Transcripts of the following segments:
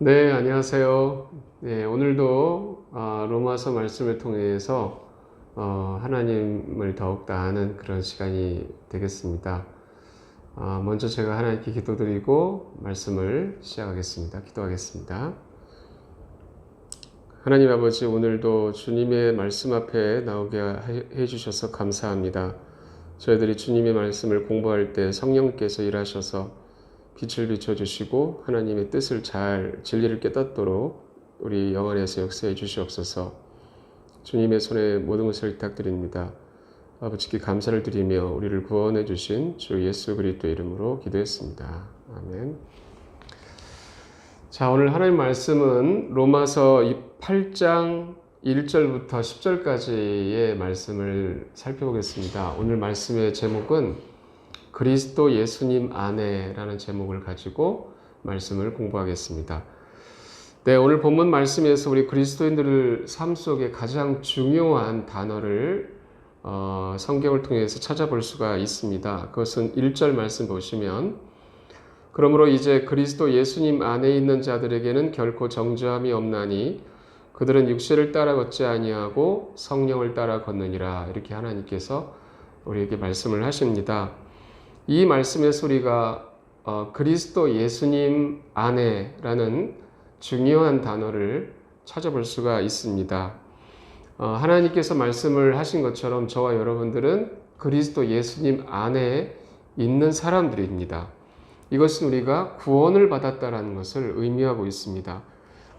네, 안녕하세요. 네, 오늘도 로마서 말씀을 통해서 하나님을 더욱더 아는 그런 시간이 되겠습니다. 먼저 제가 하나님께 기도드리고 말씀을 시작하겠습니다. 기도하겠습니다. 하나님 아버지, 오늘도 주님의 말씀 앞에 나오게 해주셔서 감사합니다. 저희들이 주님의 말씀을 공부할 때 성령께서 일하셔서 빛을 비춰주시고 하나님의 뜻을 진리를 깨닫도록 우리 영 안에서 역사해 주시옵소서. 주님의 손에 모든 것을 의탁드립니다. 아버지께 감사를 드리며 우리를 구원해 주신 주 예수 그리스도의 이름으로 기도했습니다. 아멘. 자, 오늘 하나님 말씀은 로마서 8장 1절부터 10절까지의 말씀을 살펴보겠습니다. 오늘 말씀의 제목은 그리스도 예수님 안에라는 제목을 가지고 말씀을 공부하겠습니다. 네, 오늘 본문 말씀에서 우리 그리스도인들 삶 속에 가장 중요한 단어를 성경을 통해서 찾아볼 수가 있습니다. 그것은 1절 말씀 보시면, 그러므로 이제 그리스도 예수님 안에 있는 자들에게는 결코 정죄함이 없나니 그들은 육체를 따라 걷지 아니하고 성령을 따라 걷느니라. 이렇게 하나님께서 우리에게 말씀을 하십니다. 이 말씀에서 우리가 그리스도 예수님 안에라는 중요한 단어를 찾아볼 수가 있습니다. 하나님께서 말씀을 하신 것처럼 저와 여러분들은 그리스도 예수님 안에 있는 사람들입니다. 이것은 우리가 구원을 받았다는 것을 의미하고 있습니다.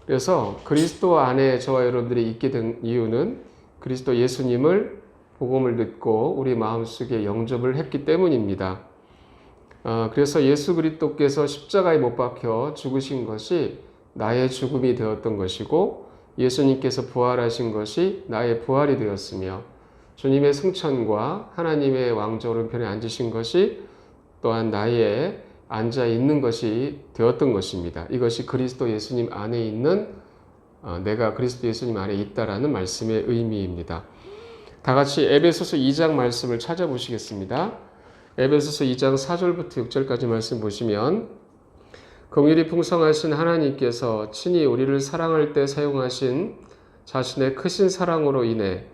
그래서 그리스도 안에 저와 여러분들이 있게 된 이유는 그리스도 예수님을 복음을 듣고 우리 마음속에 영접을 했기 때문입니다. 그래서 예수 그리스도께서 십자가에 못 박혀 죽으신 것이 나의 죽음이 되었던 것이고, 예수님께서 부활하신 것이 나의 부활이 되었으며, 주님의 승천과 하나님의 왕좌 오른편에 앉으신 것이 또한 나의 앉아 있는 것이 되었던 것입니다. 이것이 그리스도 예수님 안에 있는 내가 그리스도 예수님 안에 있다라는 말씀의 의미입니다. 다 같이 에베소서 2장 말씀을 찾아보시겠습니다. 에베소서 2장 4절부터 6절까지 말씀 보시면, 긍휼이 풍성하신 하나님께서 친히 우리를 사랑할 때 사용하신 자신의 크신 사랑으로 인해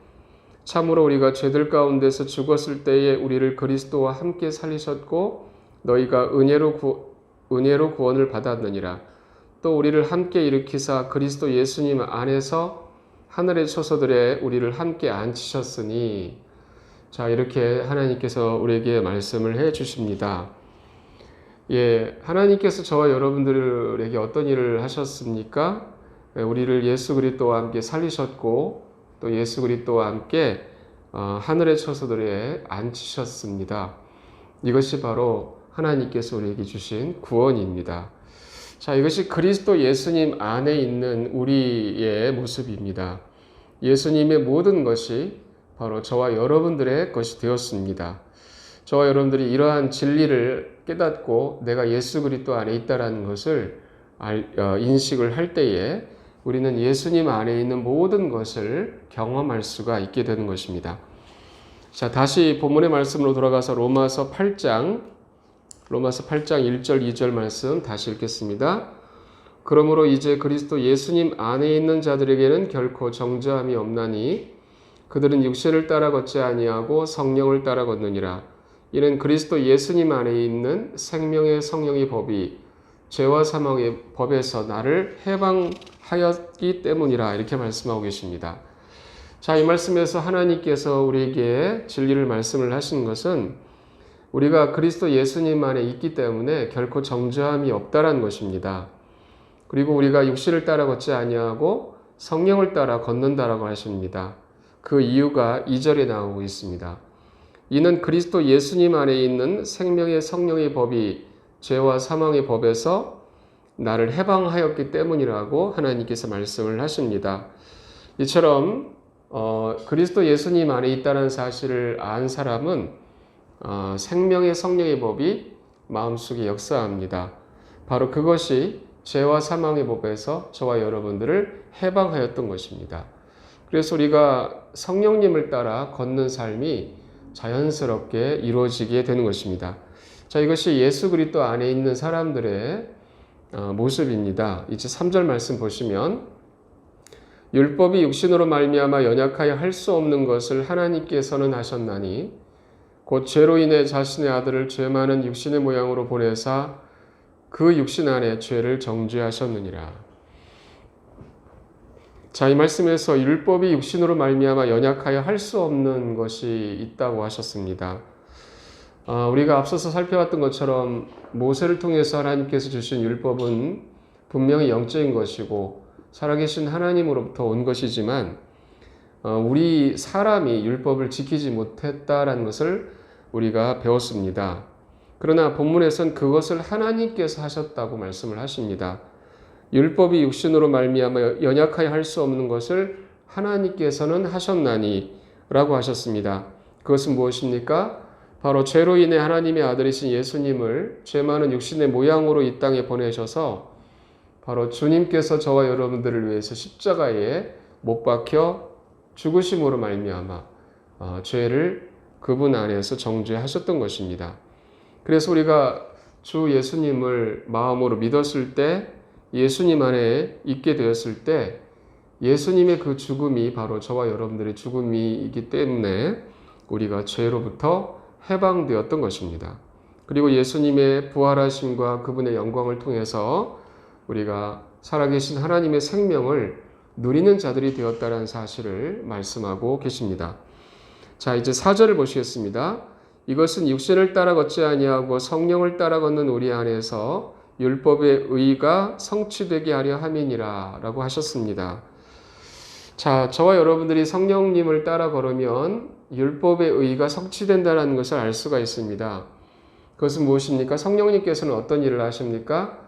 참으로 우리가 죄들 가운데서 죽었을 때에 우리를 그리스도와 함께 살리셨고 너희가 은혜로 구원을 받았느니라. 또 우리를 함께 일으키사 그리스도 예수님 안에서 하늘의 처소들에 우리를 함께 앉히셨으니. 자, 이렇게 하나님께서 우리에게 말씀을 해 주십니다. 하나님께서 저와 여러분들에게 어떤 일을 하셨습니까? 우리를 예수 그리스도와 함께 살리셨고 또 예수 그리스도와 함께 하늘의 처소들에 앉히셨습니다. 이것이 바로 하나님께서 우리에게 주신 구원입니다. 자, 이것이 그리스도 예수님 안에 있는 우리의 모습입니다. 예수님의 모든 것이 바로 저와 여러분들의 것이 되었습니다. 저와 여러분들이 이러한 진리를 깨닫고 내가 예수 그리스도 안에 있다는 것을 인식을 할 때에 우리는 예수님 안에 있는 모든 것을 경험할 수가 있게 되는 것입니다. 자, 다시 본문의 말씀으로 돌아가서 로마서 8장 1절 2절 말씀 다시 읽겠습니다. 그러므로 이제 그리스도 예수님 안에 있는 자들에게는 결코 정죄함이 없나니 그들은 육체를 따라 걷지 아니하고 성령을 따라 걷느니라. 이는 그리스도 예수님 안에 있는 생명의 성령의 법이 죄와 사망의 법에서 나를 해방하였기 때문이라. 이렇게 말씀하고 계십니다. 자, 이 말씀에서 하나님께서 우리에게 진리를 말씀을 하신 것은 우리가 그리스도 예수님 안에 있기 때문에 결코 정죄함이 없다라는 것입니다. 그리고 우리가 육신을 따라 걷지 아니하고 성령을 따라 걷는다라고 하십니다. 그 이유가 2절에 나오고 있습니다. 이는 그리스도 예수님 안에 있는 생명의 성령의 법이 죄와 사망의 법에서 나를 해방하였기 때문이라고 하나님께서 말씀을 하십니다. 이처럼 그리스도 예수님 안에 있다는 사실을 안 사람은 생명의 성령의 법이 마음속에 역사합니다. 바로 그것이 죄와 사망의 법에서 저와 여러분들을 해방하였던 것입니다. 그래서 우리가 성령님을 따라 걷는 삶이 자연스럽게 이루어지게 되는 것입니다. 자, 이것이 예수 그리스도 안에 있는 사람들의 모습입니다. 이제 3절 말씀 보시면 율법이 육신으로 말미암아 연약하여 할 수 없는 것을 하나님께서는 하셨나니 곧 죄로 인해 자신의 아들을 죄 많은 육신의 모양으로 보내사 그 육신 안에 죄를 정죄하셨느니라. 자, 이 말씀에서 율법이 육신으로 말미암아 연약하여 할 수 없는 것이 있다고 하셨습니다. 우리가 앞서서 살펴봤던 것처럼 모세를 통해서 하나님께서 주신 율법은 분명히 영적인 것이고 살아계신 하나님으로부터 온 것이지만 우리 사람이 율법을 지키지 못했다라는 것을 우리가 배웠습니다. 그러나 본문에선 그것을 하나님께서 하셨다고 말씀을 하십니다. 율법이 육신으로 말미암아 연약하여 할 수 없는 것을 하나님께서는 하셨나니 라고 하셨습니다. 그것은 무엇입니까? 바로 죄로 인해 하나님의 아들이신 예수님을 죄 많은 육신의 모양으로 이 땅에 보내셔서 바로 주님께서 저와 여러분들을 위해서 십자가에 못 박혀 죽으심으로 말미암아 죄를 그분 안에서 정죄하셨던 것입니다. 그래서 우리가 주 예수님을 마음으로 믿었을 때 예수님 안에 있게 되었을 때 예수님의 그 죽음이 바로 저와 여러분들의 죽음이기 때문에 우리가 죄로부터 해방되었던 것입니다. 그리고 예수님의 부활하심과 그분의 영광을 통해서 우리가 살아계신 하나님의 생명을 누리는 자들이 되었다는 사실을 말씀하고 계십니다. 자, 이제 4절을 보시겠습니다. 이것은 육신을 따라 걷지 아니하고 성령을 따라 걷는 우리 안에서 율법의 의가 성취되게 하려 함이니라 라고 하셨습니다. 자, 저와 여러분들이 성령님을 따라 걸으면 율법의 의가 성취된다는 것을 알 수가 있습니다. 그것은 무엇입니까? 성령님께서는 어떤 일을 하십니까?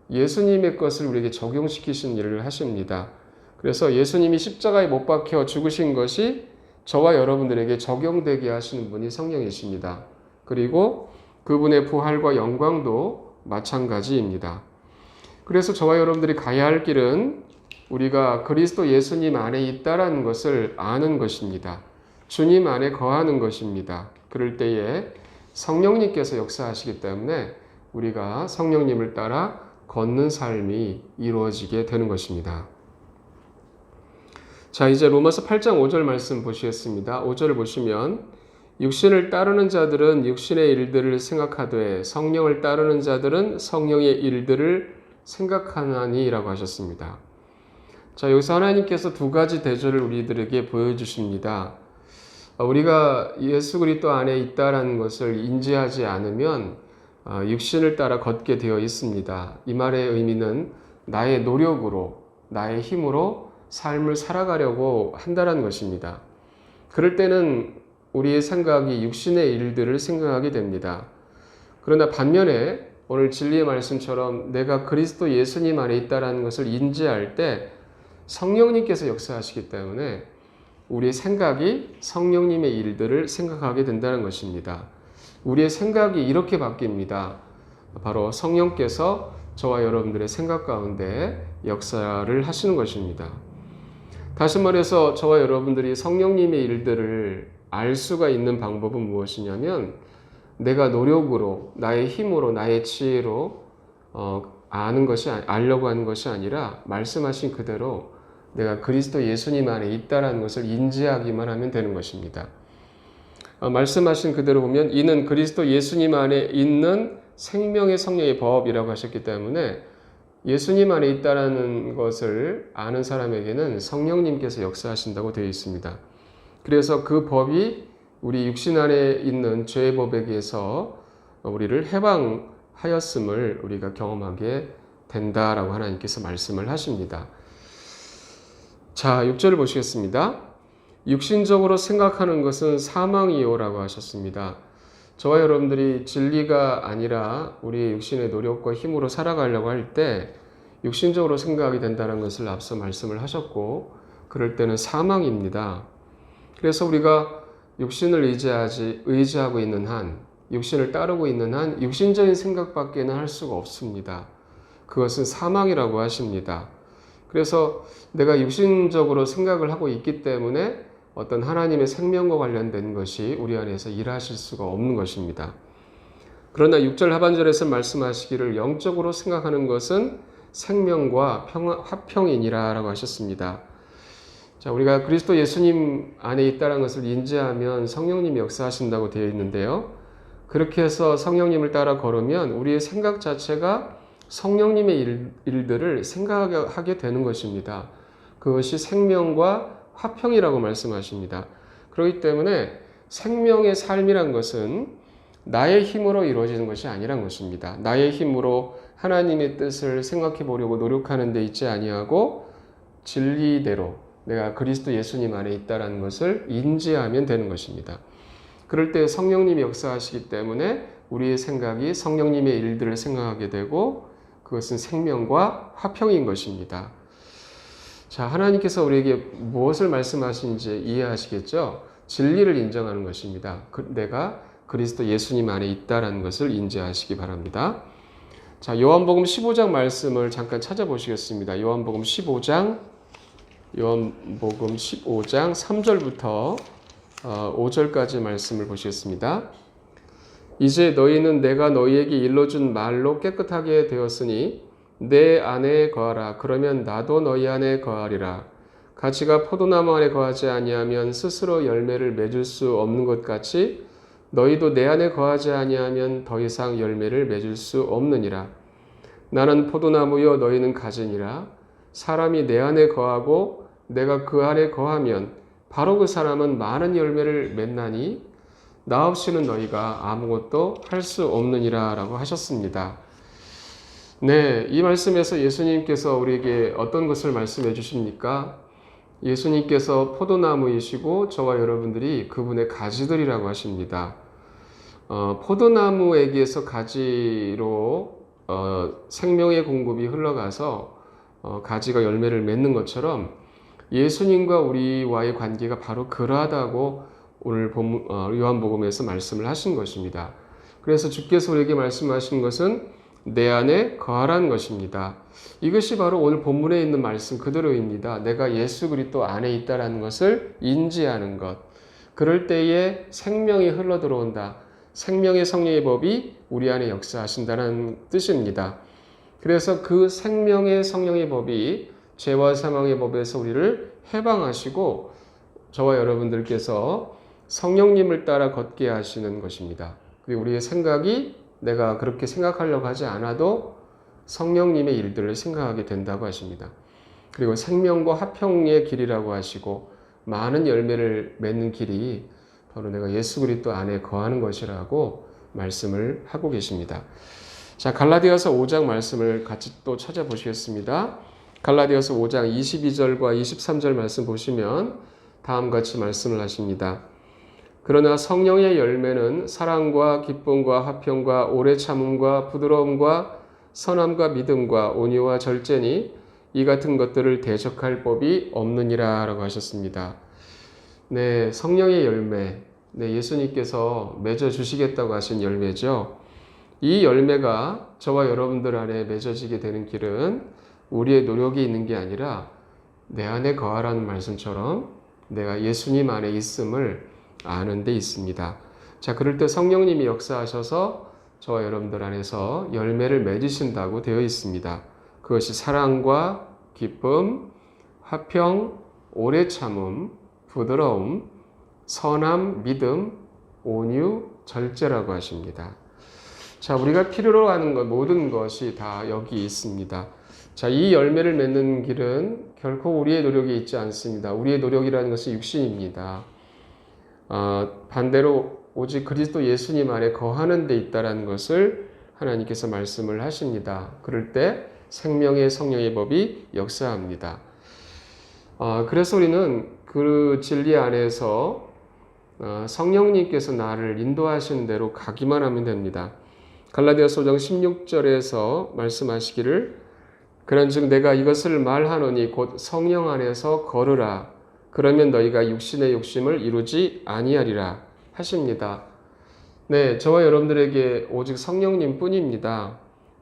예수님의 것을 우리에게 적용시키신 일을 하십니다. 그래서 예수님이 십자가에 못 박혀 죽으신 것이 저와 여러분들에게 적용되게 하시는 분이 성령이십니다. 그리고 그분의 부활과 영광도 마찬가지입니다. 그래서 저와 여러분들이 가야 할 길은 우리가 그리스도 예수님 안에 있다라는 것을 아는 것입니다. 주님 안에 거하는 것입니다. 그럴 때에 성령님께서 역사하시기 때문에 우리가 성령님을 따라 걷는 삶이 이루어지게 되는 것입니다. 자, 이제 로마서 8장 5절 말씀 보시겠습니다. 5절을 보시면 육신을 따르는 자들은 육신의 일들을 생각하되 성령을 따르는 자들은 성령의 일들을 생각하나니 라고 하셨습니다. 자, 여기서 하나님께서 두 가지 대조를 우리들에게 보여주십니다. 우리가 예수 그리스도 안에 있다라는 것을 인지하지 않으면 육신을 따라 걷게 되어 있습니다. 이 말의 의미는 나의 노력으로, 나의 힘으로 삶을 살아가려고 한다는 것입니다. 그럴 때는 우리의 생각이 육신의 일들을 생각하게 됩니다. 그러나 반면에 오늘 진리의 말씀처럼 내가 그리스도 예수님 안에 있다는 것을 인지할 때 성령님께서 역사하시기 때문에 우리의 생각이 성령님의 일들을 생각하게 된다는 것입니다. 우리의 생각이 이렇게 바뀝니다. 바로 성령께서 저와 여러분들의 생각 가운데 역사를 하시는 것입니다. 다시 말해서 저와 여러분들이 성령님의 일들을 알 수가 있는 방법은 무엇이냐면 내가 노력으로, 나의 힘으로, 나의 지혜로 알려고 하는 것이 아니라 말씀하신 그대로 내가 그리스도 예수님 안에 있다는 것을 인지하기만 하면 되는 것입니다. 말씀하신 그대로 보면 이는 그리스도 예수님 안에 있는 생명의 성령의 법이라고 하셨기 때문에 예수님 안에 있다는 것을 아는 사람에게는 성령님께서 역사하신다고 되어 있습니다. 그래서 그 법이 우리 육신 안에 있는 죄의 법에게서 우리를 해방하였음을 우리가 경험하게 된다라고 하나님께서 말씀을 하십니다. 자, 6절을 보시겠습니다. 육신적으로 생각하는 것은 사망이요라고 하셨습니다. 저와 여러분들이 진리가 아니라 우리의 육신의 노력과 힘으로 살아가려고 할 때 육신적으로 생각이 된다는 것을 앞서 말씀을 하셨고 그럴 때는 사망입니다. 그래서 우리가 육신을 의지하고 있는 한, 육신을 따르고 있는 한 육신적인 생각밖에는 할 수가 없습니다. 그것은 사망이라고 하십니다. 그래서 내가 육신적으로 생각을 하고 있기 때문에 어떤 하나님의 생명과 관련된 것이 우리 안에서 일하실 수가 없는 것입니다. 그러나 6절 하반절에서 말씀하시기를 영적으로 생각하는 것은 생명과 화평이니라 라고 하셨습니다. 자, 우리가 그리스도 예수님 안에 있다는 것을 인지하면 성령님이 역사하신다고 되어 있는데요. 그렇게 해서 성령님을 따라 걸으면 우리의 생각 자체가 성령님의 일들을 생각하게 되는 것입니다. 그것이 생명과 화평이라고 말씀하십니다. 그렇기 때문에 생명의 삶이란 것은 나의 힘으로 이루어지는 것이 아니란 것입니다. 나의 힘으로 하나님의 뜻을 생각해 보려고 노력하는 데 있지 아니하고 진리대로 내가 그리스도 예수님 안에 있다는 것을 인지하면 되는 것입니다. 그럴 때 성령님이 역사하시기 때문에 우리의 생각이 성령님의 일들을 생각하게 되고 그것은 생명과 화평인 것입니다. 자, 하나님께서 우리에게 무엇을 말씀하시는지 이해하시겠죠? 진리를 인정하는 것입니다. 내가 그리스도 예수님 안에 있다는 것을 인지하시기 바랍니다. 자, 요한복음 15장 말씀을 잠깐 찾아보시겠습니다. 요한복음 15장 3절부터 5절까지 말씀을 보시겠습니다. 이제 너희는 내가 너희에게 일러준 말로 깨끗하게 되었으니 내 안에 거하라. 그러면 나도 너희 안에 거하리라. 가지가 포도나무 안에 거하지 아니하면 스스로 열매를 맺을 수 없는 것 같이 너희도 내 안에 거하지 아니하면 더 이상 열매를 맺을 수 없느니라. 나는 포도나무요 너희는 가지니라. 사람이 내 안에 거하고 내가 그 안에 거하면 바로 그 사람은 많은 열매를 맺나니 나 없이는 너희가 아무것도 할 수 없느니라 라고 하셨습니다. 네, 이 말씀에서 예수님께서 우리에게 어떤 것을 말씀해 주십니까? 예수님께서 포도나무이시고 저와 여러분들이 그분의 가지들이라고 하십니다. 포도나무에게서 가지로 생명의 공급이 흘러가서 가지가 열매를 맺는 것처럼 예수님과 우리와의 관계가 바로 그러하다고 오늘 요한복음에서 말씀을 하신 것입니다. 그래서 주께서 우리에게 말씀하신 것은 내 안에 거하라는 것입니다. 이것이 바로 오늘 본문에 있는 말씀 그대로입니다. 내가 예수 그리스도 안에 있다라는 것을 인지하는 것. 그럴 때에 생명이 흘러 들어온다. 생명의 성령의 법이 우리 안에 역사하신다는 뜻입니다. 그래서 그 생명의 성령의 법이 죄와 사망의 법에서 우리를 해방하시고 저와 여러분들께서 성령님을 따라 걷게 하시는 것입니다. 그리고 우리의 생각이 내가 그렇게 생각하려고 하지 않아도 성령님의 일들을 생각하게 된다고 하십니다. 그리고 생명과 화평의 길이라고 하시고 많은 열매를 맺는 길이 바로 내가 예수 그리스도 안에 거하는 것이라고 말씀을 하고 계십니다. 자, 갈라디아서 5장 말씀을 같이 또 찾아보시겠습니다. 갈라디아서 5장 22절과 23절 말씀 보시면 다음과 같이 말씀을 하십니다. 그러나 성령의 열매는 사랑과 기쁨과 화평과 오래 참음과 부드러움과 선함과 믿음과 온유와 절제니 이 같은 것들을 대적할 법이 없느니라 라고 하셨습니다. 네, 성령의 열매, 네, 예수님께서 맺어주시겠다고 하신 열매죠. 이 열매가 저와 여러분들 안에 맺어지게 되는 길은 우리의 노력이 있는 게 아니라 내 안에 거하라는 말씀처럼 내가 예수님 안에 있음을 아는 데 있습니다. 자, 그럴 때 성령님이 역사하셔서 저와 여러분들 안에서 열매를 맺으신다고 되어 있습니다. 그것이 사랑과 기쁨, 화평, 오래 참음, 부드러움, 선함, 믿음, 온유, 절제라고 하십니다. 자, 우리가 필요로 하는 것 모든 것이 다 여기 있습니다. 자, 이 열매를 맺는 길은 결코 우리의 노력이 있지 않습니다. 우리의 노력이라는 것은 육신입니다. 반대로 오직 그리스도 예수님 안에 거하는 데 있다라는 것을 하나님께서 말씀을 하십니다. 그럴 때 생명의 성령의 법이 역사합니다. 그래서 우리는 그 진리 안에서 성령님께서 나를 인도하시는 대로 가기만 하면 됩니다. 갈라디아서 5장 16절에서 말씀하시기를 그런즉 내가 이것을 말하노니 곧 성령 안에서 걸으라. 그러면 너희가 육신의 욕심을 이루지 아니하리라 하십니다. 네, 저와 여러분들에게 오직 성령님 뿐입니다.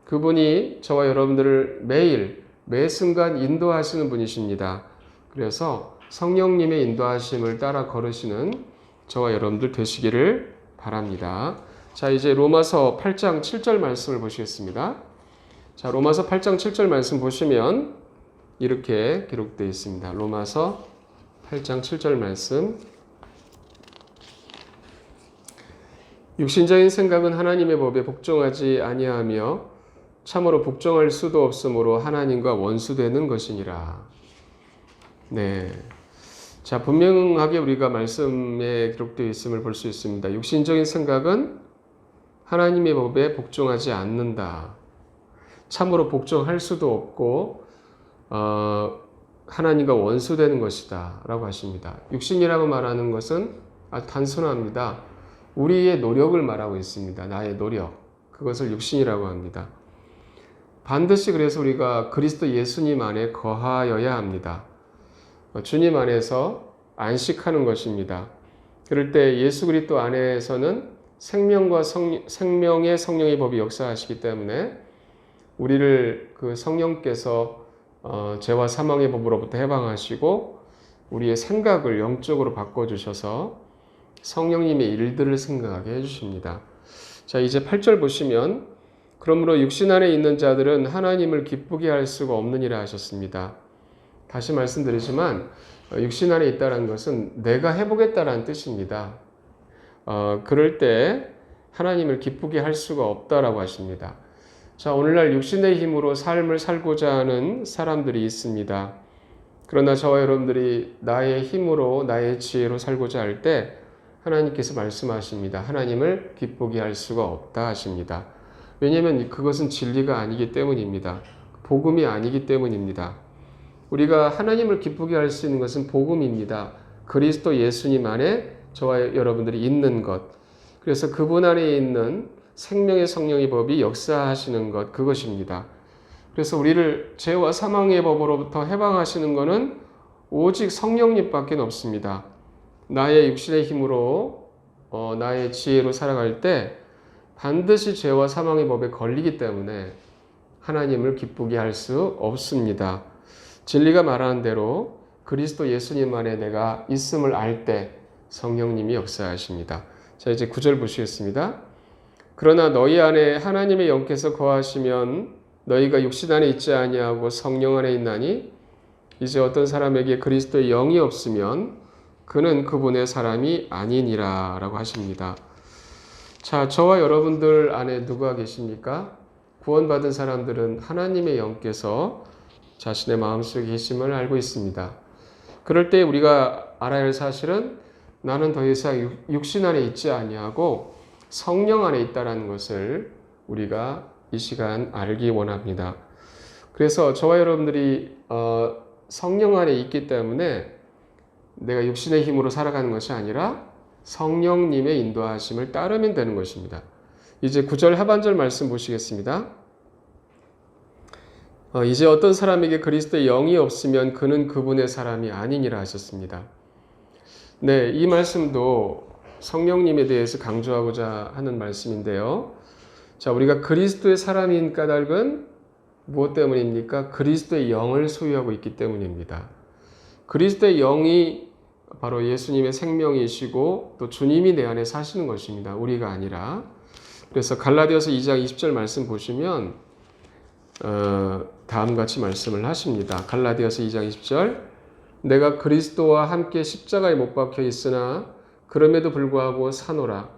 그분이 저와 여러분들을 매일 매 순간 인도하시는 분이십니다. 그래서 성령님의 인도하심을 따라 걸으시는 저와 여러분들 되시기를 바랍니다. 자, 이제 로마서 8장 7절 말씀을 보시겠습니다. 자, 로마서 8장 7절 말씀 보시면 이렇게 기록되어 있습니다. 로마서 8장 7절 말씀. 육신적인 생각은 하나님의 법에 복종하지 아니하며 참으로 복종할 수도 없으므로 하나님과 원수되는 것이니라. 네. 자, 분명하게 우리가 말씀에 기록되어 있음을 볼 수 있습니다. 육신적인 생각은 하나님의 법에 복종하지 않는다. 참으로 복종할 수도 없고 하나님과 원수되는 것이다 라고 하십니다. 육신이라고 말하는 것은 아주 단순합니다. 우리의 노력을 말하고 있습니다. 나의 노력. 그것을 육신이라고 합니다. 반드시 그래서 우리가 그리스도 예수님 안에 거하여야 합니다. 주님 안에서 안식하는 것입니다. 그럴 때 예수 그리스도 안에서는 생명의 성령의 법이 역사하시기 때문에 우리를 그 성령께서 죄와 사망의 법으로부터 해방하시고 우리의 생각을 영적으로 바꿔주셔서 성령님의 일들을 생각하게 해주십니다. 자, 이제 8절 보시면 그러므로 육신 안에 있는 자들은 하나님을 기쁘게 할 수가 없느니라 하셨습니다. 다시 말씀드리지만 육신 안에 있다는 것은 내가 해보겠다라는 뜻입니다. 그럴 때 하나님을 기쁘게 할 수가 없다라고 하십니다. 자, 오늘날 육신의 힘으로 삶을 살고자 하는 사람들이 있습니다. 그러나 저와 여러분들이 나의 힘으로 나의 지혜로 살고자 할 때 하나님께서 말씀하십니다. 하나님을 기쁘게 할 수가 없다 하십니다. 왜냐하면 그것은 진리가 아니기 때문입니다. 복음이 아니기 때문입니다. 우리가 하나님을 기쁘게 할 수 있는 것은 복음입니다. 그리스도 예수님 안에 저와 여러분들이 있는 것. 그래서 그분 안에 있는 생명의 성령의 법이 역사하시는 것, 그것입니다. 그래서 우리를 죄와 사망의 법으로부터 해방하시는 것은 오직 성령님밖에 없습니다. 나의 육신의 힘으로 나의 지혜로 살아갈 때 반드시 죄와 사망의 법에 걸리기 때문에 하나님을 기쁘게 할 수 없습니다. 진리가 말하는 대로 그리스도 예수님 안에 내가 있음을 알 때 성령님이 역사하십니다. 자, 이제 9절 보시겠습니다. 그러나 너희 안에 하나님의 영께서 거하시면 너희가 육신 안에 있지 아니하고 성령 안에 있나니 이제 어떤 사람에게 그리스도의 영이 없으면 그는 그분의 사람이 아니니라 라고 하십니다. 자, 저와 여러분들 안에 누가 계십니까? 구원받은 사람들은 하나님의 영께서 자신의 마음속에 계심을 알고 있습니다. 그럴 때 우리가 알아야 할 사실은 나는 더 이상 육신 안에 있지 아니하고 성령 안에 있다는 것을 우리가 이 시간 알기 원합니다. 그래서 저와 여러분들이 성령 안에 있기 때문에 내가 육신의 힘으로 살아가는 것이 아니라 성령님의 인도하심을 따르면 되는 것입니다. 이제 9절 하반절 말씀 보시겠습니다. 이제 어떤 사람에게 그리스도의 영이 없으면 그는 그분의 사람이 아니니라 하셨습니다. 네, 이 말씀도 성령님에 대해서 강조하고자 하는 말씀인데요. 자, 우리가 그리스도의 사람인 까닭은 무엇 때문입니까? 그리스도의 영을 소유하고 있기 때문입니다. 그리스도의 영이 바로 예수님의 생명이시고 또 주님이 내 안에 사시는 것입니다. 우리가 아니라. 그래서 갈라디아서 2장 20절 말씀 보시면 다음같이 말씀을 하십니다. 갈라디아서 2장 20절 내가 그리스도와 함께 십자가에 못 박혀 있으나 그럼에도 불구하고 사노라.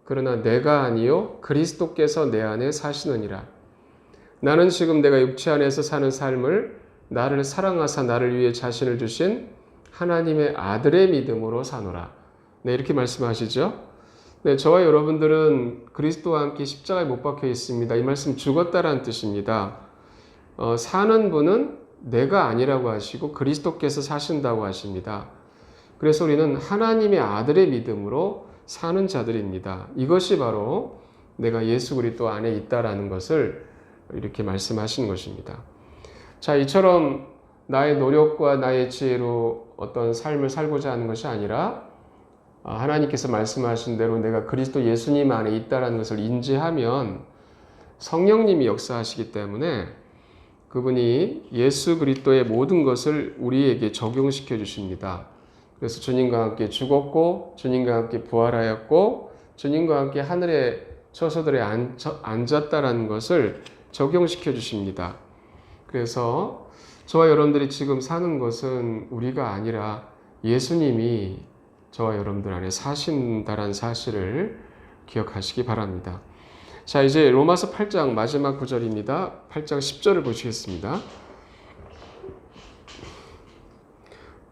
그러나 내가 아니요 그리스도께서 내 안에 사시느니라. 나는 지금 내가 육체 안에서 사는 삶을 나를 사랑하사 나를 위해 자신을 주신 하나님의 아들의 믿음으로 사노라. 네, 이렇게 말씀하시죠. 네, 저와 여러분들은 그리스도와 함께 십자가에 못 박혀 있습니다. 이 말씀 죽었다라는 뜻입니다. 사는 분은 내가 아니라고 하시고 그리스도께서 사신다고 하십니다. 그래서 우리는 하나님의 아들의 믿음으로 사는 자들입니다. 이것이 바로 내가 예수 그리스도 안에 있다라는 것을 이렇게 말씀하시는 것입니다. 자, 이처럼 나의 노력과 나의 지혜로 어떤 삶을 살고자 하는 것이 아니라 하나님께서 말씀하신 대로 내가 그리스도 예수님 안에 있다라는 것을 인지하면 성령님이 역사하시기 때문에 그분이 예수 그리스도의 모든 것을 우리에게 적용시켜 주십니다. 그래서 주님과 함께 죽었고 주님과 함께 부활하였고 주님과 함께 하늘의 처소들에 앉았다라는 것을 적용시켜 주십니다. 그래서 저와 여러분들이 지금 사는 것은 우리가 아니라 예수님이 저와 여러분들 안에 사신다라는 사실을 기억하시기 바랍니다. 자, 이제 로마서 8장 마지막 구절입니다. 8장 10절을 보시겠습니다.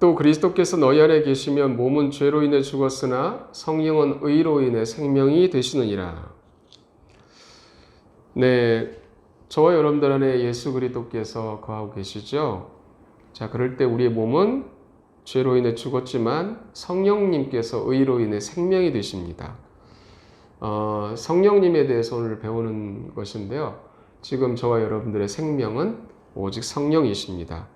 또 그리스도께서 너희 안에 계시면 몸은 죄로 인해 죽었으나 성령은 의로 인해 생명이 되시느니라. 네, 저와 여러분들 안에 예수 그리스도께서 거하고 계시죠. 자, 그럴 때 우리의 몸은 죄로 인해 죽었지만 성령님께서 의로 인해 생명이 되십니다. 성령님에 대해서 오늘 배우는 것인데요. 지금 저와 여러분들의 생명은 오직 성령이십니다.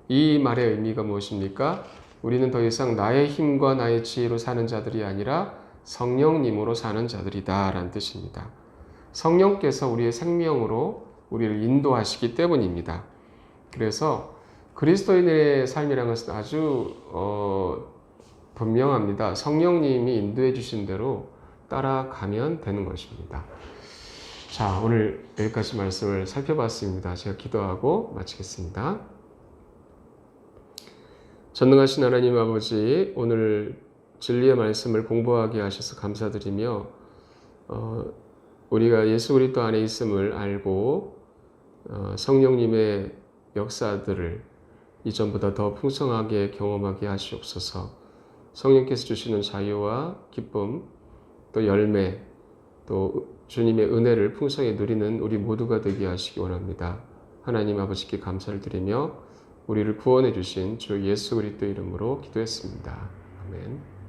이 말의 의미가 무엇입니까? 우리는 더 이상 나의 힘과 나의 지혜로 사는 자들이 아니라 성령님으로 사는 자들이다 라는 뜻입니다. 성령께서 우리의 생명으로 우리를 인도하시기 때문입니다. 그래서 그리스도인의 삶이라는 것은 아주 분명합니다. 성령님이 인도해 주신 대로 따라가면 되는 것입니다. 자, 오늘 여기까지 말씀을 살펴봤습니다. 제가 기도하고 마치겠습니다. 전능하신 하나님 아버지, 오늘 진리의 말씀을 공부하게 하셔서 감사드리며 우리가 예수 그리스도 안에 있음을 알고 성령님의 역사들을 이전보다 더 풍성하게 경험하게 하시옵소서. 성령께서 주시는 자유와 기쁨, 또 열매, 또 주님의 은혜를 풍성히 누리는 우리 모두가 되게 하시기 원합니다. 하나님 아버지께 감사를 드리며 우리를 구원해 주신 주 예수 그리스도 이름으로 기도했습니다. 아멘.